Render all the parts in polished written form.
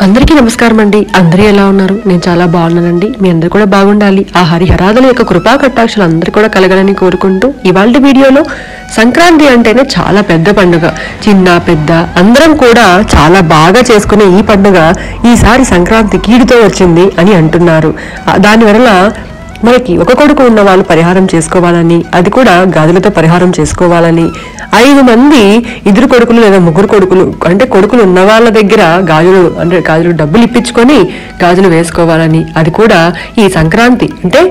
అందరికీ నమస్కారం అండి. అందరూ ఎలా ఉన్నారు? నేను చాలా బాగున్నానండి. మీ అందరూ కూడా బాగుండాలి. ఆ హరిహరాదుల యొక్క కృపా కటాక్షాలు అందరూ కూడా కలగాలని కోరుకుంటూ ఇవాళ వీడియోలో సంక్రాంతి అంటేనే చాలా పెద్ద పండుగ. చిన్న పెద్ద అందరం కూడా చాలా బాగా చేసుకునే ఈ పండుగ ఈసారి సంక్రాంతి కీడుతో వచ్చింది అని అంటున్నారు. దానివల్ల మనకి ఒక కొడుకు ఉన్న వాళ్ళు పరిహారం చేసుకోవాలని, అది కూడా గాజులతో పరిహారం చేసుకోవాలని 5 మంది ఇద్దరు కొడుకులు లేదా ముగ్గురు కొడుకులు అంటే కొడుకులు ఉన్న వాళ్ళ దగ్గర గాజులు డబ్బులు ఇప్పించుకొని గాజులు వేసుకోవాలని, అది కూడా ఈ సంక్రాంతి అంటే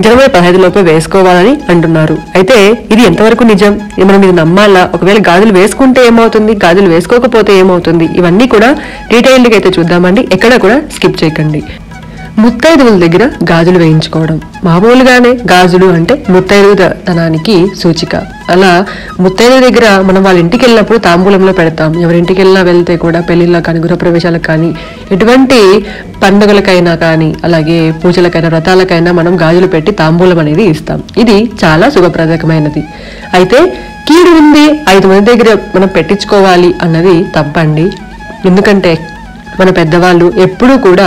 జనవరి 15 లోపే వేసుకోవాలని అంటున్నారు. అయితే ఇది ఎంతవరకు నిజం? మనం ఇది నమ్మాలా? ఒకవేళ గాజులు వేసుకుంటే ఏమవుతుంది, గాజులు వేసుకోకపోతే ఏమవుతుంది? ఇవన్నీ కూడా డీటెయిల్డ్గా అయితే చూద్దామండి. ఎక్కడ కూడా స్కిప్ చేయకండి. ముత్తైదువుల దగ్గర గాజులు వేయించుకోవడం. మామూలుగానే గాజులు అంటే ముత్తైదుతనానికి సూచిక. అలా ముత్తైదు దగ్గర మనం వాళ్ళ ఇంటికి వెళ్ళినప్పుడు తాంబూలంలో పెడతాం. ఎవరింటికి వెళ్ళినా వెళ్తే కూడా పెళ్లిళ్ళ కానీ గృహప్రవేశాలకు కానీ ఎటువంటి పండుగలకైనా కానీ అలాగే పూజలకైనా వ్రతాలకైనా మనం గాజులు పెట్టి తాంబూలం అనేది ఇస్తాం. ఇది చాలా శుభప్రదకమైనది. అయితే కీడు ఉంది 5 మంది దగ్గర మనం పెట్టించుకోవాలి అన్నది తప్పండి. ఎందుకంటే మన పెద్దవాళ్ళు ఎప్పుడూ కూడా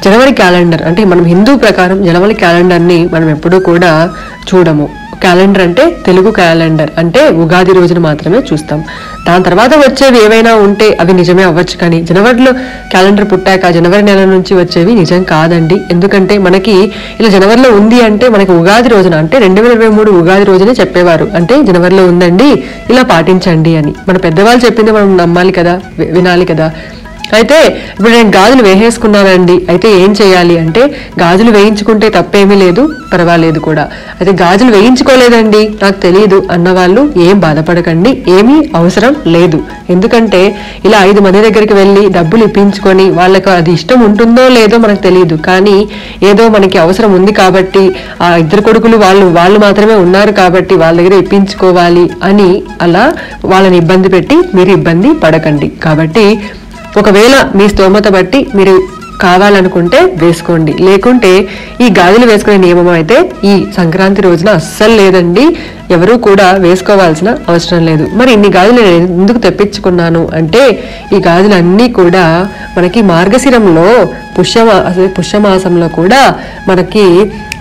జనవరి క్యాలెండర్ అంటే మనం హిందూ ప్రకారం జనవరి క్యాలెండర్ని మనం ఎప్పుడూ కూడా చూడము. క్యాలెండర్ అంటే తెలుగు క్యాలెండర్ అంటే ఉగాది రోజున మాత్రమే చూస్తాం. దాని తర్వాత వచ్చేవి ఏవైనా ఉంటే అవి నిజమే అవ్వచ్చు, కానీ జనవరిలో క్యాలెండర్ పుట్టాక జనవరి నెల నుంచి వచ్చేవి నిజం కాదండి. ఎందుకంటే మనకి ఇలా జనవరిలో ఉంది అంటే మనకి ఉగాది రోజున అంటే 2023 ఉగాది రోజునే చెప్పేవారు. అంటే జనవరిలో ఉందండి, ఇలా పాటించండి అని. మన పెద్దవాళ్ళు చెప్పింది మనం నమ్మాలి కదా, వినాలి కదా. అయితే ఇప్పుడు నేను గాజులు వేసేసుకున్నానండి, అయితే ఏం చేయాలి అంటే గాజులు వేయించుకుంటే తప్పేమీ లేదు, పర్వాలేదు కూడా. అయితే గాజులు వేయించుకోలేదండి, నాకు తెలియదు అన్నవాళ్ళు ఏం బాధపడకండి, ఏమీ అవసరం లేదు. ఎందుకంటే ఇలా 5 మంది దగ్గరికి వెళ్ళి డబ్బులు ఇప్పించుకొని వాళ్ళకు అది ఇష్టం ఉంటుందో లేదో మనకు తెలియదు, కానీ ఏదో మనకి అవసరం ఉంది కాబట్టి ఆ ఇద్దరు కొడుకులు వాళ్ళు మాత్రమే ఉన్నారు కాబట్టి వాళ్ళ దగ్గర ఇప్పించుకోవాలి అని అలా వాళ్ళని ఇబ్బంది పెట్టి మీరు ఇబ్బంది పడకండి. కాబట్టి ఒకవేళ మీ స్తోమత బట్టి మీరు కావాలనుకుంటే వేసుకోండి, లేకుంటే ఈ గాజులు వేసుకునే నియమం అయితే ఈ సంక్రాంతి రోజున అస్సలు లేదండి. ఎవరూ కూడా వేసుకోవాల్సిన అవసరం లేదు. మరి ఇన్ని గాజులు నేను ఎందుకు తెప్పించుకున్నాను అంటే ఈ గాజులన్నీ కూడా మనకి మార్గశిరంలో పుష్యమాసంలో కూడా మనకి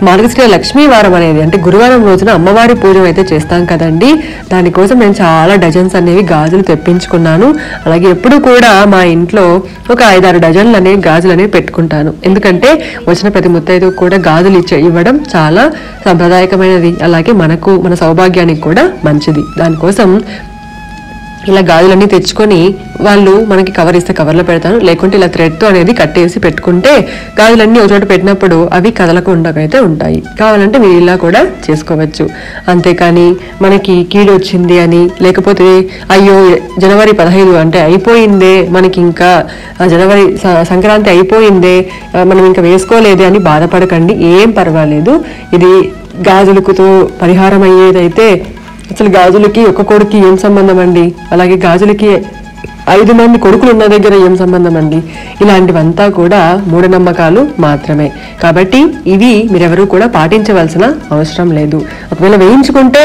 మార్గశిర లక్ష్మీ వారం అనేది అంటే గురువారం రోజున అమ్మవారి పూజ అయితే చేస్తాం కదండి. దానికోసం నేను చాలా డజన్స్ అనేవి గాజులు తెప్పించుకున్నాను. అలాగే ఎప్పుడు కూడా మా ఇంట్లో ఒక 5-6 డజన్లు అనేవి గాజులు అనేవి పెట్టుకుంటాను. ఎందుకంటే వచ్చిన ప్రతి ముత్తైదు కూడా గాజులు ఇవ్వడం చాలా సాంప్రదాయకమైనది, అలాగే మనకు మన సౌభాగ్యానికి కూడా మంచిది. దానికోసం ఇలా గాజులన్నీ తెచ్చుకొని వాళ్ళు మనకి కవర్ ఇస్తే కవర్లో పెడతాను, లేకుంటే ఇలా థ్రెడ్తో అనేది కట్టేసి పెట్టుకుంటే గాజులన్నీ ఒక చోట పెట్టినప్పుడు అవి కదలకుండా అయితే ఉంటాయి. కావాలంటే మీరు ఇలా కూడా చేసుకోవచ్చు. అంతేకాని మనకి కీడు వచ్చింది అని లేకపోతే అయ్యో జనవరి 15 అంటే అయిపోయిందే, మనకి ఇంకా జనవరి సంక్రాంతి అయిపోయిందే, మనం ఇంకా వేసుకోలేదే అని బాధపడకండి. ఏం పర్వాలేదు. ఇది గాజులతో పరిహారం అయ్యేదైతే అసలు గాజులకి ఒక కొడుకు ఏం సంబంధం అండి, అలాగే గాజులకి 5 మంది కొడుకులు ఉన్న దగ్గర ఏం సంబంధం అండి. ఇలాంటివంతా కూడా మూఢనమ్మకాలు మాత్రమే. కాబట్టి ఇవి మీరెవరూ కూడా పాటించవలసిన అవసరం లేదు. ఒకవేళ వేయించుకుంటే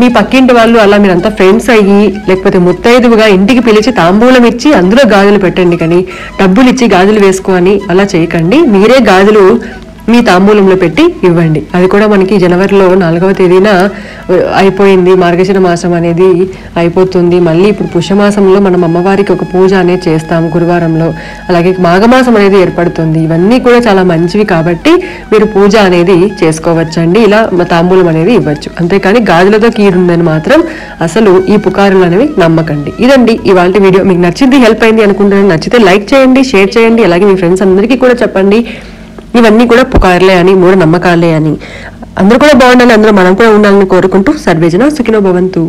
మీ పక్కింటి వాళ్ళు అలా మీరంతా ఫ్రెండ్స్ అయ్యి లేకపోతే ముత్తైదువుగా ఇంటికి పిలిచి తాంబూలం ఇచ్చి అందులో గాజులు పెట్టండి, కానీ డబ్బులు ఇచ్చి గాజులు వేసుకొని అలా చేయకండి. మీరే గాజులు మీ తాంబూలంలో పెట్టి ఇవ్వండి. అది కూడా మనకి జనవరిలో 4వ తేదీన అయిపోయింది. మార్గశిర మాసం అనేది అయిపోతుంది. మళ్ళీ ఇప్పుడు పుష్యమాసంలో మనం అమ్మవారికి ఒక పూజ అనేది చేస్తాం గురువారంలో. అలాగే మాఘమాసం అనేది ఏర్పడుతుంది. ఇవన్నీ కూడా చాలా మంచివి కాబట్టి మీరు పూజ అనేది చేసుకోవచ్చండి. ఇలా తాంబూలం అనేది ఇవ్వచ్చు. అంతేకాని గాజులతో కీడుందని మాత్రం అసలు ఈ పుకారులు అనేవి నమ్మకండి. ఇదండి ఇవాళ వీడియో. మీకు నచ్చింది, హెల్ప్ అయింది అనుకుంటున్నాను. నచ్చితే లైక్ చేయండి, షేర్ చేయండి, అలాగే మీ ఫ్రెండ్స్ అందరికీ కూడా చెప్పండి. ఇవన్నీ కూడా పుకార్లే అని, మూఢ నమ్మకాలే అని. అందరూ కూడా బాగుండాలి, అందరూ మనం కూడా ఉండాలని కోరుకుంటూ సర్వేజన సుఖినో భవంతు.